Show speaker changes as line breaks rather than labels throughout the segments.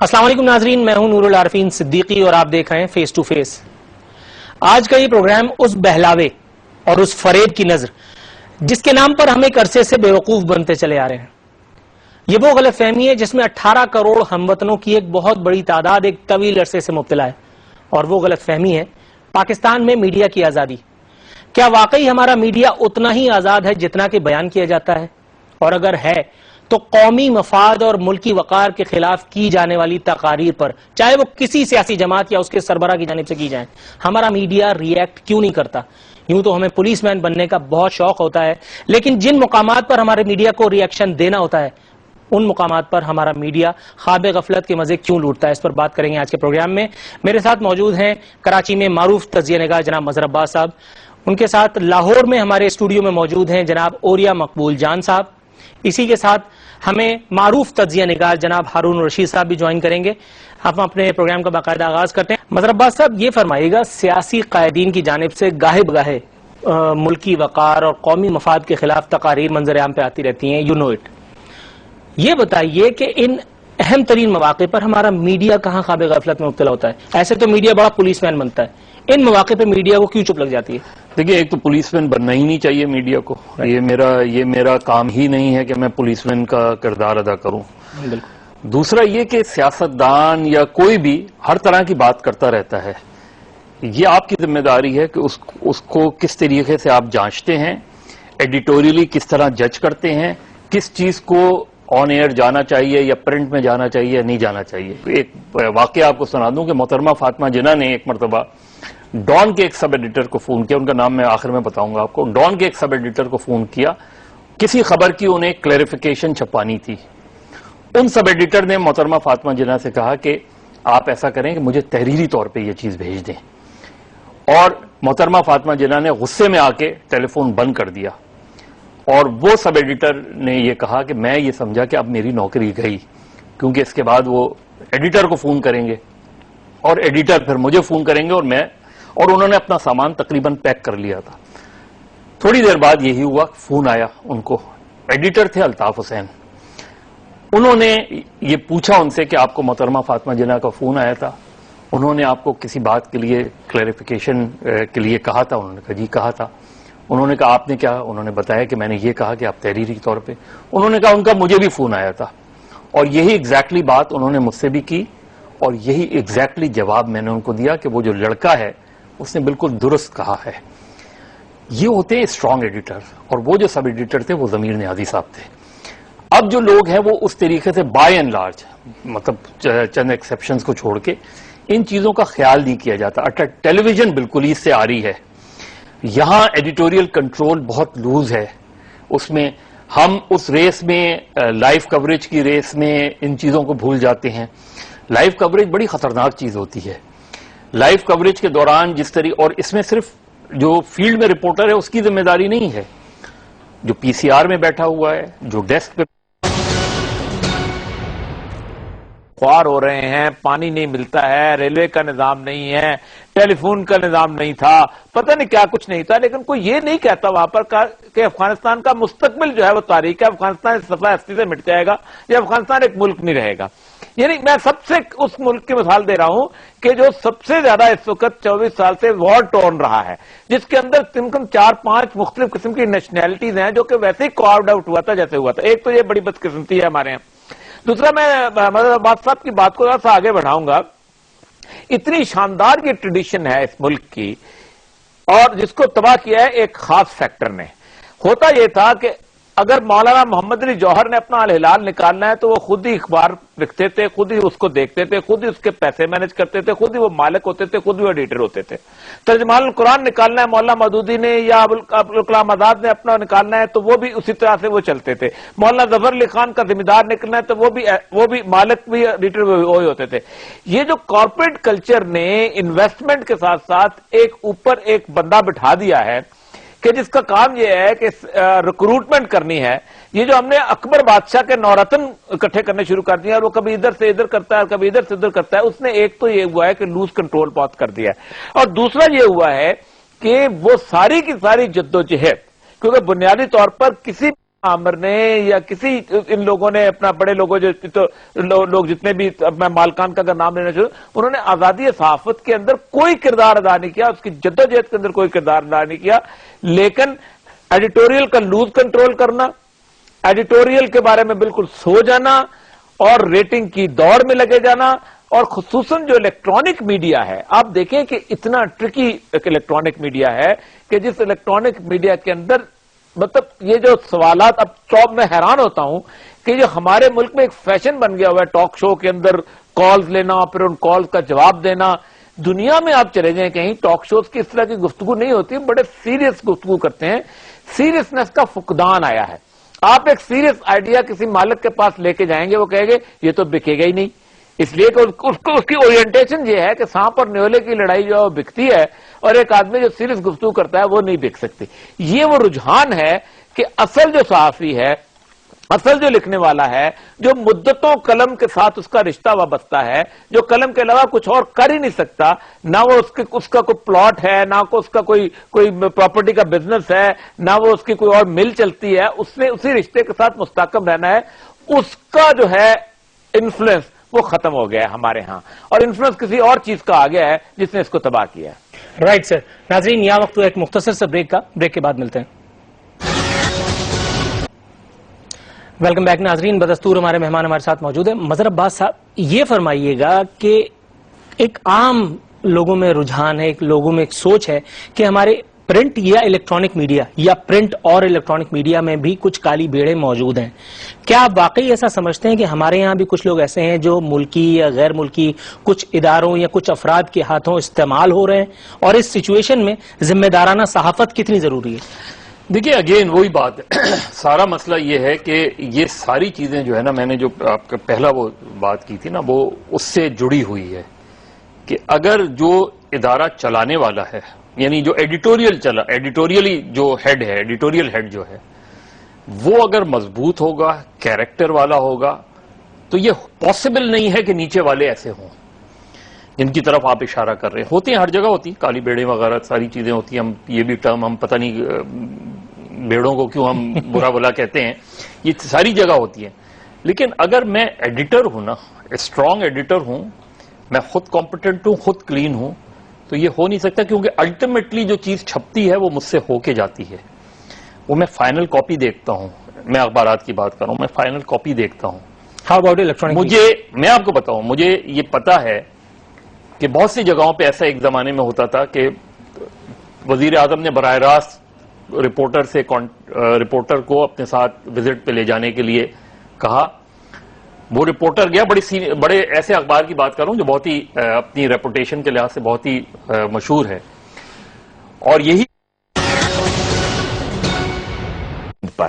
السلام علیکم ناظرین، میں ہوں نور العارفین صدیقی اور آپ دیکھ رہے ہیں فیس ٹو فیس۔ آج کا یہ پروگرام اس بہلاوے اور اس فریب کی نظر جس کے نام پر ہم ایک عرصے سے بے وقوف بنتے چلے آ رہے ہیں، یہ وہ غلط فہمی ہے جس میں 18 کروڑ ہم وطنوں کی ایک بہت بڑی تعداد ایک طویل عرصے سے مبتلا ہے، اور وہ غلط فہمی ہے پاکستان میں میڈیا کی آزادی۔ کیا واقعی ہمارا میڈیا اتنا ہی آزاد ہے جتنا کہ بیان کیا جاتا ہے؟ اور اگر ہے تو قومی مفاد اور ملکی وقار کے خلاف کی جانے والی تقاریر پر، چاہے وہ کسی سیاسی جماعت یا اس کے سربراہ کی جانب سے کی جائیں، ہمارا میڈیا ری ایکٹ کیوں نہیں کرتا؟ یوں تو ہمیں پولیس مین بننے کا بہت شوق ہوتا ہے، لیکن جن مقامات پر ہمارے میڈیا کو ری ایکشن دینا ہوتا ہے ان مقامات پر ہمارا میڈیا خواب غفلت کے مزے کیوں لوٹتا ہے؟ اس پر بات کریں گے آج کے پروگرام میں۔ میرے ساتھ موجود ہیں کراچی میں معروف تجزیہ نگار جناب مظہر عباس صاحب، ان کے ساتھ لاہور میں ہمارے اسٹوڈیو میں موجود ہیں جناب اوریا مقبول جان صاحب، اسی کے ساتھ ہمیں معروف تجزیہ نگار جناب ہارون رشید صاحب بھی جوائن کریں گے۔ ہم اپنے پروگرام کا باقاعدہ آغاز کرتے ہیں۔ مظہر عباس صاحب، یہ فرمائیے گا، سیاسی قائدین کی جانب سے گاہے بگاہے ملکی وقار اور قومی مفاد کے خلاف تقاریر منظر عام پہ آتی رہتی ہیں، یو نو اٹ، یہ بتائیے کہ ان اہم ترین مواقع پر ہمارا میڈیا کہاں خواب غفلت میں مبتلا ہوتا ہے؟ ایسے تو میڈیا بڑا پولیس مین بنتا ہے، ان مواقع پہ میڈیا کو کیوں چپ لگ جاتی ہے؟
دیکھیے، ایک تو پولیس مین بننا ہی نہیں چاہیے میڈیا کو، یہ میرا کام ہی نہیں ہے کہ میں پولیس مین کا کردار ادا کروں۔ دوسرا یہ کہ سیاستدان یا کوئی بھی ہر طرح کی بات کرتا رہتا ہے، یہ آپ کی ذمہ داری ہے کہ اس کو کس طریقے سے آپ جانچتے ہیں، ایڈیٹوریلی کس طرح جج کرتے ہیں، کس چیز کو آن ایئر جانا چاہیے یا پرنٹ میں جانا چاہیے یا نہیں جانا چاہیے۔ ایک واقعہ آپ کو سنا دوں کہ محترمہ فاطمہ جناح نے ایک مرتبہ ڈان کے ایک سب ایڈیٹر کو فون کیا، ان کا نام میں آخر میں بتاؤں گا آپ کو، ڈان کے ایک سب ایڈیٹر کو فون کیا، کسی خبر کی انہیں کلیریفیکیشن چھپانی تھی۔ ان سب ایڈیٹر نے محترمہ فاطمہ جناح سے کہا کہ آپ ایسا کریں کہ مجھے تحریری طور پہ یہ چیز بھیج دیں، اور محترمہ فاطمہ جناح نے غصے میں آ کے ٹیلی فون بند کر دیا، اور وہ سب ایڈیٹر نے یہ کہا کہ میں یہ سمجھا کہ اب میری نوکری گئی، کیونکہ اس کے بعد وہ ایڈیٹر کو فون کریں گے اور ایڈیٹر پھر مجھے فون کریں گے، اور انہوں نے اپنا سامان تقریباً پیک کر لیا تھا۔ تھوڑی دیر بعد یہی ہوا، فون آیا ان کو، ایڈیٹر تھے الطاف حسین، انہوں نے یہ پوچھا ان سے کہ آپ کو محترمہ فاطمہ جناح کا فون آیا تھا، انہوں نے آپ کو کسی بات کے لیے کلیریفیکیشن کے لیے کہا تھا؟ انہوں نے کہا جی کہا تھا۔ انہوں نے کہا آپ نے کیا؟ انہوں نے بتایا کہ میں نے یہ کہا کہ آپ تحریری طور پہ۔ انہوں نے کہا ان کا مجھے بھی فون آیا تھا، اور یہی ایگزیکٹلی بات انہوں نے مجھ سے بھی کی، اور یہی ایگزیکٹلی جواب میں نے ان کو دیا کہ وہ جو لڑکا ہے اس نے بالکل درست کہا ہے۔ یہ ہوتے ہیں اسٹرانگ ایڈیٹر، اور وہ جو سب ایڈیٹر تھے وہ ضمیر نیازی صاحب تھے۔ اب جو لوگ ہیں وہ اس طریقے سے بائی اینڈ لارج، مطلب چند ایکسیپشنز کو چھوڑ کے ان چیزوں کا خیال نہیں کیا جاتا۔ ٹیلی ویژن بالکل ہی اس سے آ رہی ہے، یہاں ایڈیٹوریل کنٹرول بہت لوز ہے، اس میں ہم اس ریس میں، لائیو کوریج کی ریس میں ان چیزوں کو بھول جاتے ہیں۔ لائیو کوریج بڑی خطرناک چیز ہوتی ہے۔ لائیو کوریج کے دوران جس طرح، اور اس میں صرف جو فیلڈ میں رپورٹر ہے اس کی ذمہ داری نہیں ہے، جو پی سی آر میں بیٹھا ہوا ہے، جو ڈیسک پہ
خوار ہو رہے ہیں، پانی نہیں ملتا ہے، ریلوے کا نظام نہیں ہے، ٹیلی فون کا نظام نہیں تھا، پتہ نہیں کیا کچھ نہیں تھا، لیکن کوئی یہ نہیں کہتا وہاں پر کہ افغانستان کا مستقبل جو ہے وہ تاریخ ہے، افغانستان اس صفحہ ہستی سے مٹ جائے گا، یا افغانستان ایک ملک نہیں رہے گا۔ یعنی میں سب سے اس ملک کی مثال دے رہا ہوں کہ جو سب سے زیادہ اس وقت 24 سال سے وار ٹورن رہا ہے، جس کے اندر تقریباً 4-5 مختلف قسم کی نیشنلٹیز ہیں، جو کہ ویسے ہی کارڈ آؤٹ ہوا تھا جیسے ہوا تھا۔ ایک تو یہ بڑی بدقسمتی ہے ہمارے یہاں۔ دوسرا، میں مظہر عباس صاحب کی بات کو تھوڑا سا آگے بڑھاؤں گا۔ اتنی شاندار یہ ٹریڈیشن ہے اس ملک کی، اور جس کو تباہ کیا ہے ایک خاص فیکٹر نے۔ ہوتا یہ تھا کہ اگر مولانا محمد علی جوہر نے اپنا الہلال نکالنا ہے تو وہ خود ہی اخبار لکھتے تھے، خود ہی اس کو دیکھتے تھے، خود ہی اس کے پیسے مینج کرتے تھے، خود ہی وہ مالک ہوتے تھے، خود ہی وہ ایڈیٹر ہوتے تھے۔ ترجمان القرآن نکالنا ہے مولانا مودودی نے یا ابوالکلام آزاد نے اپنا نکالنا ہے تو وہ بھی اسی طرح سے وہ چلتے تھے۔ مولانا ظفر علی خان کا ذمہ دار نکلنا ہے تو وہ بھی مالک بھی ایڈیٹر وہی ہوتے تھے۔ یہ جو کارپوریٹ کلچر نے انویسٹمنٹ کے ساتھ ساتھ ایک اوپر ایک بندہ بٹھا دیا ہے کہ جس کا کام یہ ہے کہ ریکروٹمنٹ کرنی ہے، یہ جو ہم نے اکبر بادشاہ کے نورتن اکٹھے کرنے شروع کر دیا، اور وہ کبھی ادھر سے ادھر کرتا ہے، کبھی ادھر سے ادھر کرتا ہے، اس نے ایک تو یہ ہوا ہے کہ لوز کنٹرول بہت کر دیا ہے، اور دوسرا یہ ہوا ہے کہ وہ ساری کی ساری جدوجہد، کیونکہ بنیادی طور پر کسی عامر نے یا کسی ان لوگوں نے اپنا بڑے لوگوں لوگ جتنے بھی میں مالکان کا اگر نام لینا چاہوں انہوں نے آزادی صحافت کے اندر کوئی کردار ادا نہیں کیا, اس کی جدوجہد کے اندر کوئی کردار ادا نہیں کیا, لیکن ایڈیٹوریل کا لوز کنٹرول کرنا, ایڈیٹوریل کے بارے میں بالکل سو جانا اور ریٹنگ کی دوڑ میں لگے جانا, اور خصوصاً جو الیکٹرانک میڈیا ہے, آپ دیکھیں کہ اتنا ٹرکی الیکٹرانک میڈیا ہے کہ جس الیکٹرانک میڈیا کے اندر مطلب یہ جو سوالات, اب میں حیران ہوتا ہوں کہ جو ہمارے ملک میں ایک فیشن بن گیا ہوا ہے ٹاک شو کے اندر کالز لینا, پھر ان کالز کا جواب دینا. دنیا میں آپ چلے جائیں کہیں ٹاک شوز کی اس طرح کی گفتگو نہیں ہوتی, بڑے سیریس گفتگو کرتے ہیں. سیریسنس کا فقدان آیا ہے. آپ ایک سیریس آئیڈیا کسی مالک کے پاس لے کے جائیں گے, وہ کہے گے یہ تو بکے گا ہی نہیں, اس لیے کہ اس کی اورینٹیشن یہ ہے کہ سانپ اور نیولے کی لڑائی جو ہے وہ بکتی ہے, اور ایک آدمی جو سیریس گفتگو کرتا ہے وہ نہیں بک سکتی. یہ وہ رجحان ہے کہ اصل جو صحافی ہے, اصل جو لکھنے والا ہے, جو مدتوں قلم کے ساتھ اس کا رشتہ وابستہ ہے, جو قلم کے علاوہ کچھ اور کر ہی نہیں سکتا, نہ وہ اس کا کوئی پلاٹ ہے, نہ اس کا کوئی پراپرٹی کا بزنس ہے, نہ وہ اس کی کوئی اور مل چلتی ہے, اس نے اسی رشتے کے ساتھ مستحکم رہنا ہے, اس کا جو ہے انفلوئنس وہ ختم ہو گیا ہے ہمارے ہاں, اور انفلوئنس کسی اور چیز کا آ گیا ہے جس نے اس کو تباہ کیا ہے.
رائٹ سر. ناظرین, یہاں وقت ایک مختصر سے بریک کا, بریک کے بعد ملتے ہیں. ویلکم بیک ناظرین. بدستور ہمارے مہمان ہمارے ساتھ موجود ہیں. مظہر عباس صاحب, یہ فرمائیے گا کہ ایک عام لوگوں میں رجحان ہے, ایک لوگوں میں ایک سوچ ہے کہ ہمارے پرنٹ یا الیکٹرانک میڈیا یا پرنٹ اور الیکٹرانک میڈیا میں بھی کچھ کالی بیڑے موجود ہیں. کیا آپ واقعی ایسا سمجھتے ہیں کہ ہمارے یہاں بھی کچھ لوگ ایسے ہیں جو ملکی یا غیر ملکی کچھ اداروں یا کچھ افراد کے ہاتھوں استعمال ہو رہے ہیں, اور اس سچویشن میں ذمہ دارانہ صحافت کتنی ضروری ہے؟
دیکھیے اگین وہی بات ہے, سارا مسئلہ یہ ہے کہ یہ ساری چیزیں جو ہے نا, میں نے جو آپ کا پہلا وہ بات کی تھی نا, وہ اس سے جڑی ہوئی ہے کہ اگر جو ادارہ چلانے والا ہے, یعنی جو ایڈیٹوریلی جو ہیڈ ہے, ایڈیٹوریل ہیڈ جو ہے, وہ اگر مضبوط ہوگا, کیریکٹر والا ہوگا, تو یہ پاسبل نہیں ہے کہ نیچے والے ایسے ہوں جن کی طرف آپ اشارہ کر رہے ہیں. ہوتے ہیں, ہر جگہ ہوتی ہیں کالی بیڑے وغیرہ ساری چیزیں ہوتی ہیں. ہم یہ بھی ٹرم ہم پتہ نہیں بیڑوں کو کیوں ہم برا بلا کہتے ہیں, یہ ساری جگہ ہوتی ہے. لیکن اگر میں ایڈیٹر ہوں نا, اسٹرانگ ایڈیٹر ہوں, میں خود کمپیٹنٹ ہوں, خود کلین ہوں, تو یہ ہو نہیں سکتا, کیونکہ الٹیمیٹلی جو چیز چھپتی ہے وہ مجھ سے ہو کے جاتی ہے. وہ میں فائنل کاپی دیکھتا ہوں, میں اخبارات کی بات کر رہا ہوں, میں فائنل کاپی دیکھتا ہوں.
How about electronic?
میں آپ کو بتاؤں, مجھے یہ پتا ہے کہ بہت سی جگہوں پہ ایسا ایک زمانے میں ہوتا تھا کہ وزیر اعظم نے براہ راست رپورٹر کو اپنے ساتھ وزٹ پہ لے جانے کے لیے کہا. وہ رپورٹر گیا, بڑے ایسے اخبار کی بات کر رہا ہوں جو بہت ہی اپنی ریپوٹیشن کے لحاظ سے بہت ہی مشہور ہے, اور یہی
پر,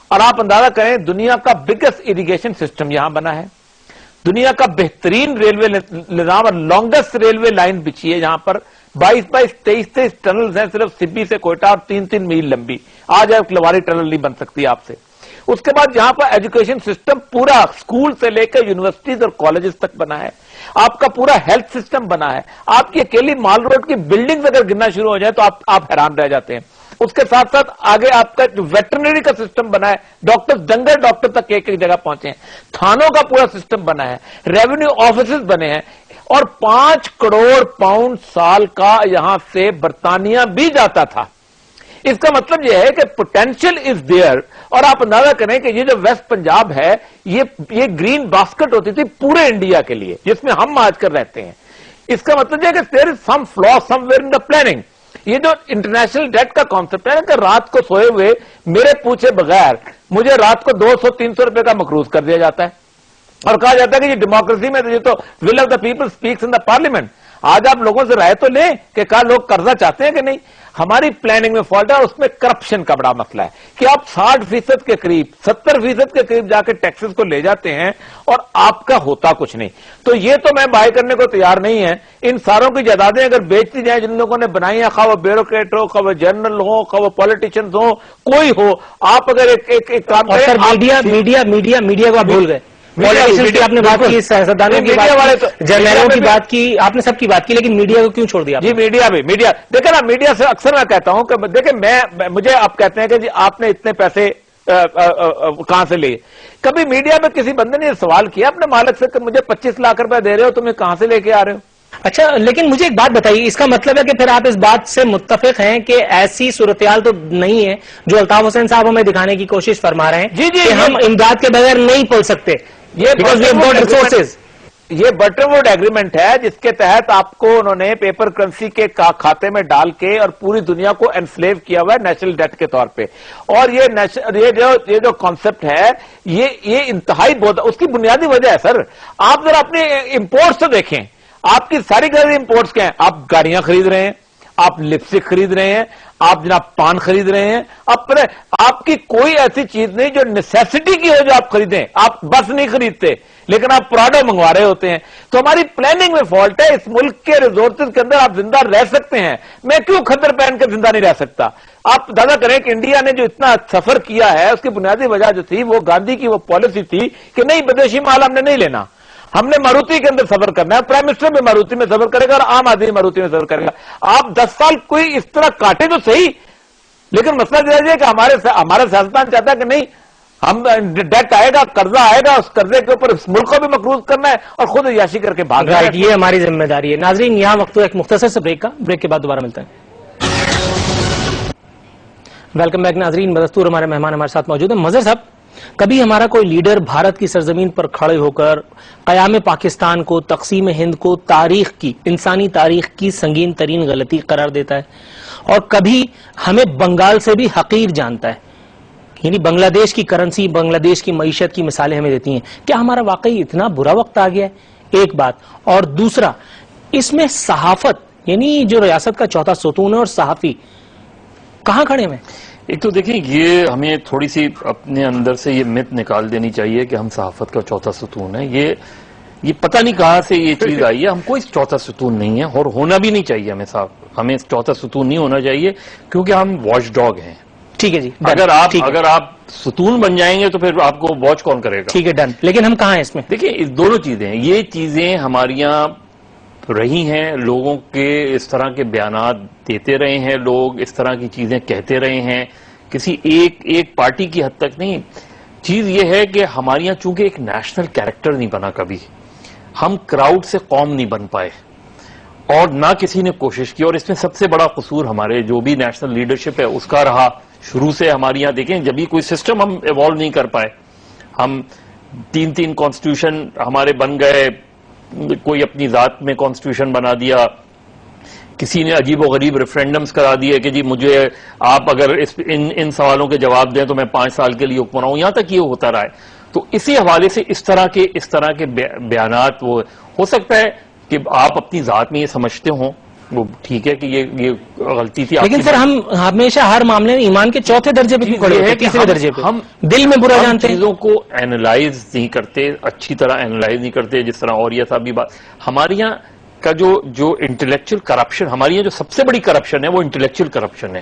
اور آپ اندازہ کریں دنیا کا بگیسٹ اریگیشن سسٹم یہاں بنا ہے, دنیا کا بہترین ریلوے نظام اور لانگسٹ ریلوے لائن بچھی ہے, جہاں پر 22-23 ٹنلز ہیں صرف سبی سے کوئٹہ, اور 3 میل لمبی. آج ایک لواری ٹنل نہیں بن سکتی آپ سے. اس کے بعد یہاں پر ایجوکیشن سسٹم پورا اسکول سے لے کے یونیورسٹیز اور کالجز تک بنا ہے. آپ کا پورا ہیلتھ سسٹم بنا ہے. آپ کی اکیلی مال روڈ کی بلڈنگز اگر گرنا شروع ہو جائے تو آپ حیران رہ جاتے ہیں. اس کے ساتھ ساتھ آگے آپ کا جو ویٹرنری کا سسٹم بنا ہے, ڈاکٹر جنگل ڈاکٹر تک ایک جگہ پہنچے ہیں, تھانوں کا پورا سسٹم بنا ہے, ریونیو آفیسز بنے ہیں, اور 5 کروڑ پاؤنڈ سال کا یہاں سے برطانیہ بھی جاتا تھا. اس کا مطلب یہ ہے کہ پوٹینشیل از دیئر. اور آپ اندازہ کریں کہ یہ جو ویسٹ پنجاب ہے, یہ گرین باسکٹ ہوتی تھی پورے انڈیا کے لیے, جس میں ہم آج کر رہتے ہیں. اس کا مطلب یہ ہے کہ there is some flaw somewhere in the planning. یہ جو انٹرنیشنل ڈیٹ کا کانسیپٹ ہے کہ رات کو سوئے ہوئے میرے پوچھے بغیر مجھے رات کو 200-300 روپے کا مقروض کر دیا جاتا ہے, اور کہا جاتا ہے کہ یہ ڈیموکریسی میں یہ تو will of the people speaks in the parliament. آج آپ لوگوں سے رائے تو لیں کہ کیا لوگ قرضہ چاہتے ہیں کہ نہیں. ہماری پلاننگ میں فالٹ ہے, اور اس میں کرپشن کا بڑا مسئلہ ہے کہ آپ 60% کے قریب 70% کے قریب جا کے ٹیکسز کو لے جاتے ہیں, اور آپ کا ہوتا کچھ نہیں. تو یہ تو میں بائی کرنے کو تیار نہیں ہے. ان ساروں کی جائیدادیں اگر بیچتی جائیں جن لوگوں نے بنائی ہیں, خواہ وہ بیوروکریٹ ہو, خواہ وہ جنرل ہو, خواہ وہ پالیٹیشینز ہو, کوئی ہو, آپ اگر ایک کام
میڈیا کو آپ بھول گئے. آپ نے بات کی, سیاستدانوں کی بات کی, جرنیلوں کی بات کی, آپ نے سب کی بات کی, لیکن میڈیا کو کیوں چھوڑ دیا؟
جی میڈیا دیکھیں نا, میڈیا سے اکثر میں کہتا ہوں کہ دیکھیں مجھے آپ کہتے ہیں کہ جی آپ نے اتنے پیسے کہاں سے لے. کبھی میڈیا میں کسی بندے نے یہ سوال کیا اپنے مالک سے کہ مجھے 25 لاکھ روپے دے رہے ہو تمہیں کہاں سے لے کے آ رہے ہو؟
اچھا لیکن مجھے ایک بات بتائیے، اس کا مطلب ہے کہ پھر آپ اس بات سے متفق ہیں کہ ایسی صورتحال تو نہیں ہے جو الطاف حسین صاحب ہمیں دکھانے کی کوشش فرما رہے ہیں
جی
کہ ہم امداد کے بغیر نہیں پل سکتے،
یہ بٹن ووڈ ایگریمنٹ ہے جس کے تحت آپ کو انہوں نے پیپر کرنسی کے کھاتے میں ڈال کے اور پوری دنیا کو انسلیو کیا ہوا ہے نیشنل ڈیٹ کے طور پہ. اور یہ جو کانسیپٹ ہے یہ انتہائی بہت اس کی بنیادی وجہ ہے سر. آپ ذرا اپنے امپورٹس تو دیکھیں، آپ کی ساری گھر امپورٹس کیا ہیں؟ آپ گاڑیاں خرید رہے ہیں، آپ لپسٹک خرید رہے ہیں، آپ جناب پان خرید رہے ہیں، آپ کی کوئی ایسی چیز نہیں جو نیسیسٹی کی ہو جو آپ خریدیں. آپ بس نہیں خریدتے لیکن آپ پراڈو منگوا رہے ہوتے ہیں. تو ہماری پلاننگ میں فالٹ ہے. اس ملک کے ریسورسز کے اندر آپ زندہ رہ سکتے ہیں، میں کیوں خطر پہن کے زندہ نہیں رہ سکتا؟ آپ اندازہ کریں کہ انڈیا نے جو اتنا سفر کیا ہے اس کی بنیادی وجہ جو تھی وہ گاندھی کی وہ پالیسی تھی کہ نہیں بدیشی مال ہم نے نہیں لینا، ہم نے ماروتی کے اندر سفر کرنا ہے. پرائم منسٹر بھی ماروتی میں سفر کرے گا اور عام آدمی ماروتی میں سفر کرے گا. آپ 10 سال کوئی اس طرح کاٹے تو صحیح، لیکن مسئلہ یہ ہے کہ ہمارا سیاستدان چاہتا ہے کہ نہیں، ہم ڈیٹ آئے گا، قرضہ آئے گا، اس قرضے کے اوپر اس ملک کو بھی مقروض کرنا ہے اور خود عیاشی کر کے بھاگ رہا ہے.
یہ ہماری ذمہ داری ہے. ناظرین یہاں وقت ایک مختصر سے بریک کا، بریک کے بعد دوبارہ ملتے ہیں. ویلکم بیک ناظرین، بدستور ہمارے مہمان ہمارے ساتھ موجود ہیں. مظہر صاحب، کبھی ہمارا کوئی لیڈر بھارت کی سرزمین پر کھڑے ہو کر قیام پاکستان کو، تقسیم ہند کو تاریخ کی، انسانی تاریخ کی سنگین ترین غلطی قرار دیتا ہے، اور کبھی ہمیں بنگال سے بھی حقیر جانتا ہے، یعنی بنگلہ دیش کی کرنسی، بنگلہ دیش کی معیشت کی مثالیں ہمیں دیتی ہیں. کیا ہمارا واقعی اتنا برا وقت آ گیا ہے؟ ایک بات. اور دوسرا، اس میں صحافت یعنی جو ریاست کا چوتھا ستون ہے اور صحافی کہاں کھڑے ہیں؟
ایک تو دیکھیں، یہ ہمیں تھوڑی سی اپنے اندر سے یہ مت نکال دینی چاہیے کہ ہم صحافت کا چوتھا ستون ہے. یہ پتہ نہیں کہاں سے یہ چیز آئی ہے. ہم کوئی چوتھا ستون نہیں ہے اور ہونا بھی نہیں چاہیے. ہمیں چوتھا ستون نہیں ہونا چاہیے کیونکہ ہم واچ ڈاگ ہیں.
ٹھیک ہے جی.
اگر آپ ستون بن جائیں گے تو پھر آپ کو واچ کون کرے گا؟
ٹھیک ہے، ڈن. لیکن ہم کہاں ہیں اس میں؟
دیکھیں، دونوں چیزیں ہیں. یہ چیزیں ہماری یہاں رہی ہیں، لوگوں کے اس طرح کے بیانات دیتے رہے ہیں، لوگ اس طرح کی چیزیں کہتے رہے ہیں، کسی ایک پارٹی کی حد تک نہیں. چیز یہ ہے کہ ہمارے یہاں چونکہ ایک نیشنل کیریکٹر نہیں بنا، کبھی ہم کراؤڈ سے قوم نہیں بن پائے اور نہ کسی نے کوشش کی. اور اس میں سب سے بڑا قصور ہمارے جو بھی نیشنل لیڈرشپ ہے اس کا رہا. شروع سے ہمارے یہاں دیکھیں، جب بھی کوئی سسٹم ہم ایوالو نہیں کر پائے، ہم 3 کانسٹیٹیوشن ہمارے بن گئے، کوئی اپنی ذات میں کانسٹیٹیوشن بنا دیا، کسی نے عجیب و غریب ریفرینڈمز کرا دیے کہ جی مجھے آپ اگر ان سوالوں کے جواب دیں تو میں 5 سال کے لیے حکمراں ہوں. یہاں تک یہ ہوتا رہا ہے. تو اسی حوالے سے اس طرح کے بیانات وہ ہو سکتا ہے کہ آپ اپنی ذات میں یہ سمجھتے ہوں، وہ ٹھیک ہے کہ یہ غلطی تھی.
لیکن سر ہم ہمیشہ ہر معاملے میں ایمان کے چوتھے درجے پہ کھڑے ہیں، تیسرے درجے پہ ہم دل میں برا جانتے ہیں،
چیزوں کو اینالائز نہیں کرتے، اچھی طرح اینالائز نہیں کرتے. جس طرح اور یہ صاحب بھی بات، ہمارے یہاں کا جو انٹلیکچل کرپشن، ہماری یہاں جو سب سے بڑی کرپشن ہے وہ انٹلیکچل کرپشن ہے.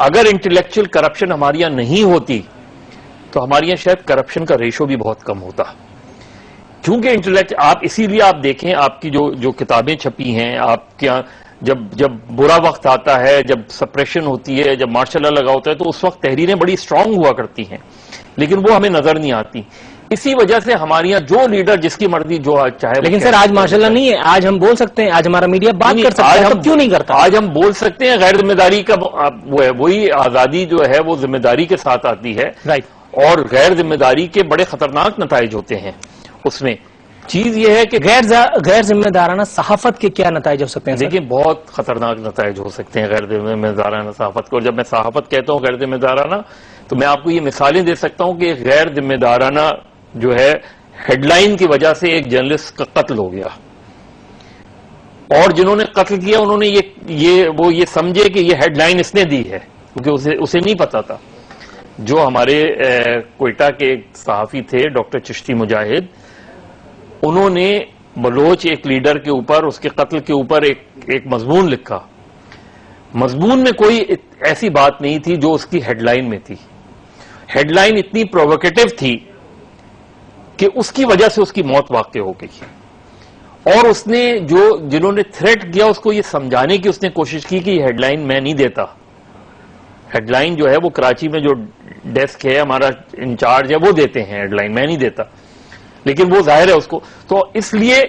اگر انٹلیکچل کرپشن ہمارے یہاں نہیں ہوتی تو ہمارے یہاں شاید کرپشن کا ریشو بھی بہت کم ہوتا. کیونکہ انٹلیکٹ آپ اسی لیے آپ دیکھیں، آپ کی جو کتابیں چھپی ہیں، آپ کے یہاں جب برا وقت آتا ہے، جب سپریشن ہوتی ہے، جب مارشل لا لگا ہوتا ہے، تو اس وقت تحریریں بڑی اسٹرانگ ہوا کرتی ہیں، لیکن وہ ہمیں نظر نہیں آتی. اسی وجہ سے ہمارے یہاں جو لیڈر جس کی مرضی جو چاہے.
لیکن سر آج ماشاء اللہ نہیں ہے، آج ہم بول سکتے ہیں، آج ہمارا میڈیا بات کر سکتا ہے، تو کیوں نہیں کرتا؟
آج ہم بول سکتے ہیں. غیر ذمہ داری کا وہ ہے، وہی آزادی جو ہے وہ ذمہ داری کے ساتھ آتی ہے،
رائٹ.
اور غیر ذمہ داری کے بڑے خطرناک نتائج ہوتے ہیں اس میں. چیز یہ ہے کہ
غیر ذمہ دارانہ صحافت کے کیا نتائج ہو سکتے ہیں؟
دیکھیں، بہت خطرناک نتائج ہو سکتے ہیں غیر ذمہ دارانہ صحافت کو. اور جب میں صحافت کہتا ہوں غیر ذمہ دارانہ، تو میں آپ کو یہ مثالیں دے سکتا ہوں کہ غیر ذمہ دارانہ جو ہے ہیڈ لائن کی وجہ سے ایک جرنلسٹ کا قتل ہو گیا، اور جنہوں نے قتل کیا انہوں نے یہ سمجھے کہ یہ ہیڈ لائن اس نے دی ہے، کیونکہ اسے نہیں پتا تھا. جو ہمارے کوئٹہ کے ایک صحافی تھے ڈاکٹر چشتی مجاہد، انہوں نے بلوچ ایک لیڈر کے اوپر، اس کے قتل کے اوپر ایک مضمون لکھا. مضمون میں کوئی ایسی بات نہیں تھی جو اس کی ہیڈ لائن میں تھی. ہیڈ لائن اتنی پرووکیٹو تھی کہ اس کی وجہ سے اس کی موت واقع ہو گئی. اور اس نے جنہوں نے تھریٹ کیا اس کو یہ سمجھانے کی اس نے کوشش کی کہ یہ ہیڈ لائن میں نہیں دیتا. ہیڈ لائن جو ہے وہ کراچی میں جو ڈیسک ہے, ہمارا انچارج ہے, وہ دیتے ہیں ہیڈ لائن, میں نہیں دیتا, لیکن وہ ظاہر ہے اس کو. تو اس لیے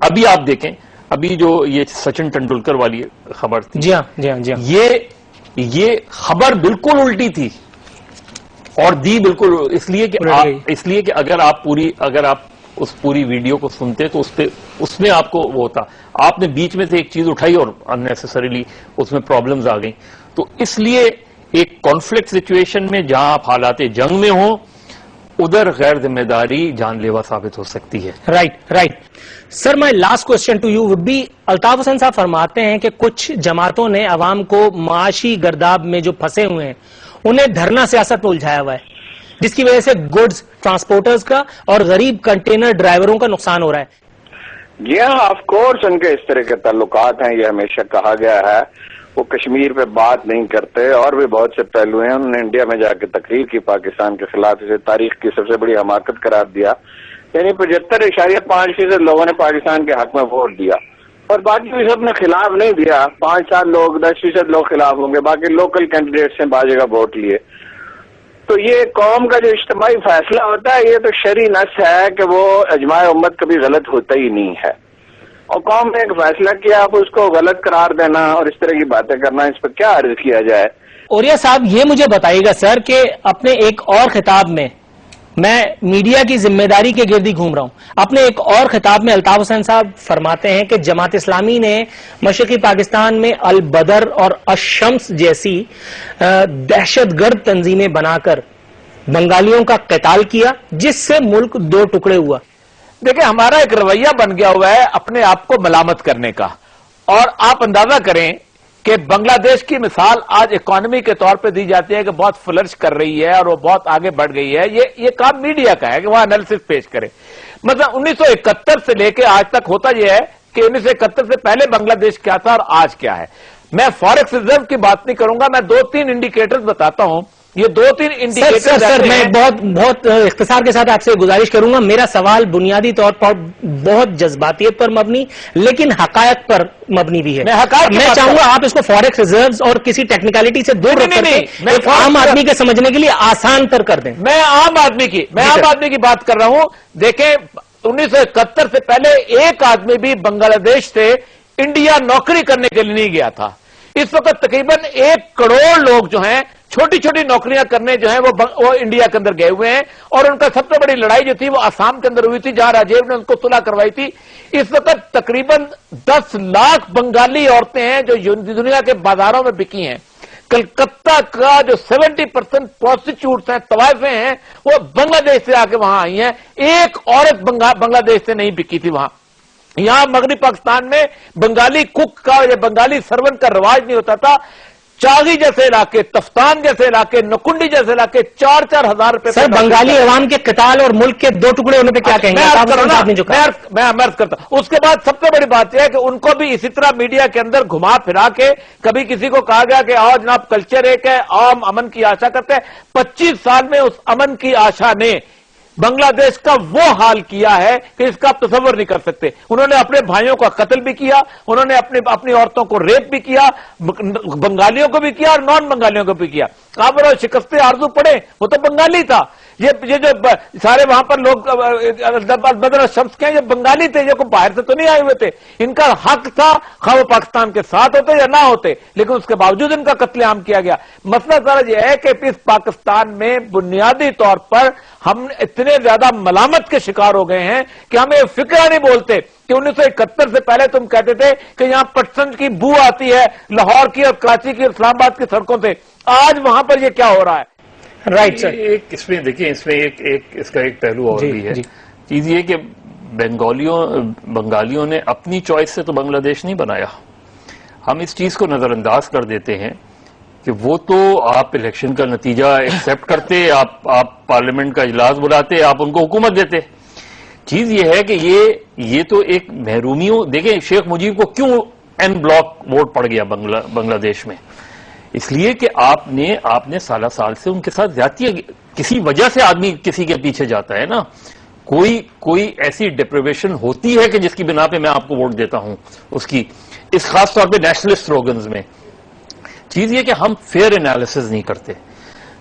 ابھی آپ دیکھیں, ابھی جو یہ سچن ٹنڈولکر والی خبر تھی,
جی ہاں جی ہاں جی ہاں,
یہ خبر بالکل الٹی تھی اور دی بالکل اس لیے کہ اگر آپ اس پوری ویڈیو کو سنتے تو اس میں آپ کو وہ ہوتا, آپ نے بیچ میں سے ایک چیز اٹھائی اور اننیسسریلی اس میں پرابلمز آ گئیں. تو اس لیے ایک کانفلکٹ سچویشن میں جہاں آپ حالات جنگ میں ہوں, ادھر غیر ذمہ داری جان لیوا ثابت ہو سکتی ہے.
Right. Sir my last question to you would be, Altaf Hussain صاحب فرماتے ہیں کہ کچھ جماعتوں نے عوام کو معاشی گرداب میں جو پھنسے ہوئے ہیں انہیں دھرنا سیاست میں الجھایا ہوا ہے, جس کی وجہ سے گڈز ٹرانسپورٹرز کا اور غریب کنٹینر ڈرائیوروں کا نقصان ہو رہا ہے.
جی ہاں, آف کورس ان کے اس طرح کے تعلقات ہیں, یہ ہمیشہ کہا گیا ہے. وہ کشمیر پہ بات نہیں کرتے, اور بھی بہت سے پہلو ہیں. انہوں نے انڈیا میں جا کے تقریر کی پاکستان کے خلاف, اسے تاریخ کی سب سے بڑی حماقت قرار دیا. یعنی 75.5% لوگوں نے پاکستان کے حق میں ووٹ دیا, اور باقی بھی سب نے خلاف نہیں دیا. 5-7 لوگ 10% لوگ خلاف ہوں گے, باقی لوکل کینڈیڈیٹ سے بعض جگہ ووٹ لیے. تو یہ قوم کا جو اجتماعی فیصلہ ہوتا ہے, یہ تو شرعی نص ہے کہ وہ اجماع امت کبھی غلط ہوتا ہی نہیں ہے. اور قوم نے ایک فیصلہ کیا, آپ اس کو غلط قرار دینا اور اس طرح کی باتیں کرنا, اس پر کیا عرض کیا جائے.
اوریا صاحب یہ مجھے بتائیے گا سر کہ اپنے ایک اور خطاب میں میڈیا کی ذمہ داری کے گرد ہی گھوم رہا ہوں. اپنے ایک اور خطاب میں الطاف حسین صاحب فرماتے ہیں کہ جماعت اسلامی نے مشرقی پاکستان میں البدر اور الشمس جیسی دہشت گرد تنظیمیں بنا کر بنگالیوں کا قتال کیا, جس سے ملک 2 ٹکڑے ہوا.
دیکھیں, ہمارا ایک رویہ بن گیا ہوا ہے اپنے آپ کو ملامت کرنے کا, اور آپ اندازہ کریں کہ بنگلہ دیش کی مثال آج اکانومی کے طور پہ دی جاتی ہے کہ بہت فلرش کر رہی ہے اور وہ بہت آگے بڑھ گئی ہے. یہ کام میڈیا کا ہے کہ وہ انالیسس پیش کرے. مطلب 1971 سے لے کے آج تک ہوتا یہ ہے کہ 1971 سے پہلے بنگلہ دیش کیا تھا اور آج کیا ہے. میں فوریکس ریزرو کی بات نہیں کروں گا, میں 2-3 انڈیکیٹرز بتاتا ہوں. یہ 2-3 انڈیکیٹر
سر میں بہت اختصار کے ساتھ آپ سے گزارش کروں گا. میرا سوال بنیادی طور پر بہت جذباتیت پر مبنی لیکن حقائق پر مبنی بھی ہے. میں چاہوں گا آپ اس کو فوریکس ریزروز اور کسی ٹیکنیکلٹی سے دور رکھ کر عام آدمی کے سمجھنے کے لیے آسان تر کر دیں.
میں عام آدمی کی بات کر رہا ہوں. دیکھیں, 1971 سے پہلے ایک آدمی بھی بنگلہ دیش سے انڈیا نوکری کرنے کے لیے نہیں گیا تھا. اس وقت تقریباً 1 کروڑ لوگ جو ہیں چھوٹی چھوٹی نوکریاں کرنے جو ہیں وہ انڈیا کے اندر گئے ہوئے ہیں, اور ان کا سب سے بڑی لڑائی جو تھی وہ آسام کے اندر ہوئی تھی, جہاں راجیو نے ان کو صلح کروائی تھی. اس وقت تقریباً 10 لاکھ بنگالی عورتیں ہیں جو دنیا کے بازاروں میں بکی ہیں. کلکتہ کا جو 70% پروسٹیچیوٹس ہیں, طوائفیں ہیں, وہ بنگلہ دیش سے آ کے وہاں آئی ہیں. ایک عورت بنگلہ دیش سے نہیں بکی تھی وہاں. یہاں مغربی پاکستان میں بنگالی کک کا یا بنگالی سرونٹ کا رواج نہیں ہوتا تھا. چاغی جیسے علاقے, تفتان جیسے علاقے, نکنڈی جیسے علاقے 4-4 ہزار روپے.
سر بنگالی عوام کے قتال اور ملک کے 2 ٹکڑے ہونے پہ کیا کہیں گے؟
میں عرض کرتا ہوں. اس کے بعد سب سے بڑی بات یہ ہے کہ ان کو بھی اسی طرح میڈیا کے اندر گھما پھرا کے کبھی کسی کو کہا گیا کہ آؤ جناب کلچر ایک ہے, عام امن کی آشا کرتے ہیں. 25 سال میں اس امن کی آشا نے بنگلہ دیش کا وہ حال کیا ہے کہ اس کا آپ تصور نہیں کر سکتے. انہوں نے اپنے بھائیوں کا قتل بھی کیا, انہوں نے اپنی عورتوں کو ریپ بھی کیا, بنگالیوں کو بھی کیا اور نان بنگالیوں کو بھی کیا. آپ اور شکست آرزو پڑھیں, وہ تو بنگالی تھا. یہ جو سارے وہاں پر لوگ بدر شمس کے ہیں, یہ بنگالی تھے, یہ کوئی باہر سے تو نہیں آئے ہوئے تھے. ان کا حق تھا خواہ وہ پاکستان کے ساتھ ہوتے یا نہ ہوتے, لیکن اس کے باوجود ان کا قتل عام کیا گیا. مسئلہ سارا یہ ہے کہ اس پاکستان میں بنیادی طور پر ہم اتنے زیادہ ملامت کے شکار ہو گئے ہیں کہ ہمیں فکر نہیں بولتے کہ 1971 سے پہلے تم کہتے تھے کہ یہاں پٹسن کی بو آتی ہے لاہور کی اور کراچی کی اور اسلام آباد کی سڑکوں سے. آج وہاں پر یہ کیا ہو رہا ہے؟
رائٹ سر.
اس میں دیکھیں, اس میں اس کا ایک پہلو اور بھی ہے. چیز یہ کہ بنگالیوں نے اپنی چوائس سے تو بنگلہ دیش نہیں بنایا. ہم اس چیز کو نظر انداز کر دیتے ہیں کہ وہ تو آپ الیکشن کا نتیجہ ایکسپٹ کرتے, آپ پارلیمنٹ کا اجلاس بلاتے, آپ ان کو حکومت دیتے. چیز یہ ہے کہ یہ تو ایک محرومیوں. دیکھیں شیخ مجیب کو کیوں این بلاک ووٹ پڑ گیا بنگلہ دیش میں, اس لیے کہ آپ نے سالہ سال سے ان کے ساتھ زیادتی, کسی وجہ سے آدمی کسی کے پیچھے جاتا ہے نا, کوئی ایسی ڈپریویشن ہوتی ہے کہ جس کی بنا پہ میں آپ کو ووٹ دیتا ہوں. اس خاص طور پہ نیشنلسٹ سلوگنز میں چیز یہ کہ ہم فیئر انالیسز نہیں کرتے.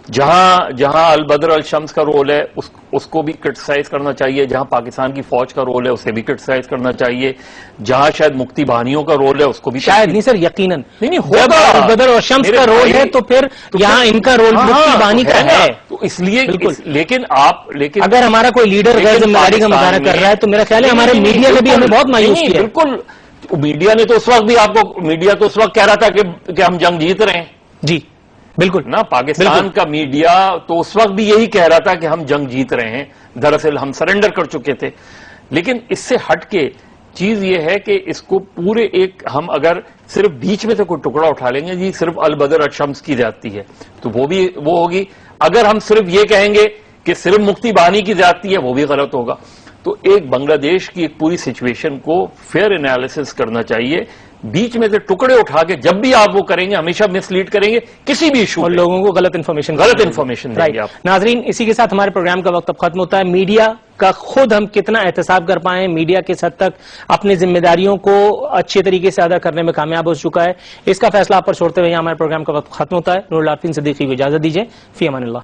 جہاں البدر الشمس کا رول ہے اس کو بھی کرٹیسائز کرنا چاہیے، جہاں پاکستان کی فوج کا رول ہے اسے بھی کرٹیسائز کرنا چاہیے، جہاں شاید مکتی بہانیوں کا رول ہے اس کو بھی
شاید نہیں سر، یقیناً
نہیں
جب
ہوگا۔
بدر اور شمس کا رول ہے تو پھر یہاں ان کا رول مفتی بانی کا ہے،
تو اس لیے
بالکل۔
لیکن
اگر ہمارا کوئی لیڈر غیر ذمہ داری کا مظاہرہ کر رہا ہے تو میرا خیال ہے ہمارے میڈیا نے بھی ہمیں بہت مایوس کیا ہے۔
بالکل، میڈیا نے تو اس وقت بھی میڈیا تو اس وقت کہہ رہا تھا کہ ہم جنگ جیت رہے ہیں
جی بالکل
نا، پاکستان کا میڈیا تو اس وقت بھی یہی کہہ رہا تھا کہ ہم جنگ جیت رہے ہیں، دراصل ہم سرنڈر کر چکے تھے۔ لیکن اس سے ہٹ کے چیز یہ ہے کہ اس کو پورے ہم اگر صرف بیچ میں سے کوئی ٹکڑا اٹھا لیں گے، جی صرف البدر الشمس کی زیادتی ہے، تو وہ ہوگی۔ اگر ہم صرف یہ کہیں گے کہ صرف مفتی بانی کی زیادتی ہے، وہ بھی غلط ہوگا۔ تو ایک بنگلہ دیش کی ایک پوری سچویشن کو فیئر انالیسس کرنا چاہیے، بیچ میں سے ٹکڑے اٹھا کے جب بھی آپ وہ کریں گے ہمیشہ مس لیڈ کریں گے کسی بھی ایشو،
اور لوگوں کو غلط انفارمیشن
دیں گے آپ۔
ناظرین، اسی کے ساتھ ہمارے پروگرام کا وقت اب ختم ہوتا ہے۔ میڈیا کا خود ہم کتنا احتساب کر پائیں، میڈیا کس حد تک اپنی ذمہ داریوں کو اچھے طریقے سے ادا کرنے میں کامیاب ہو چکا ہے، اس کا فیصلہ آپ پر چھوڑتے ہوئے ہمارے پروگرام کا وقت ختم ہوتا ہے۔ نور العارفین صدیقی کو اجازت دیجیے، فی امان اللہ۔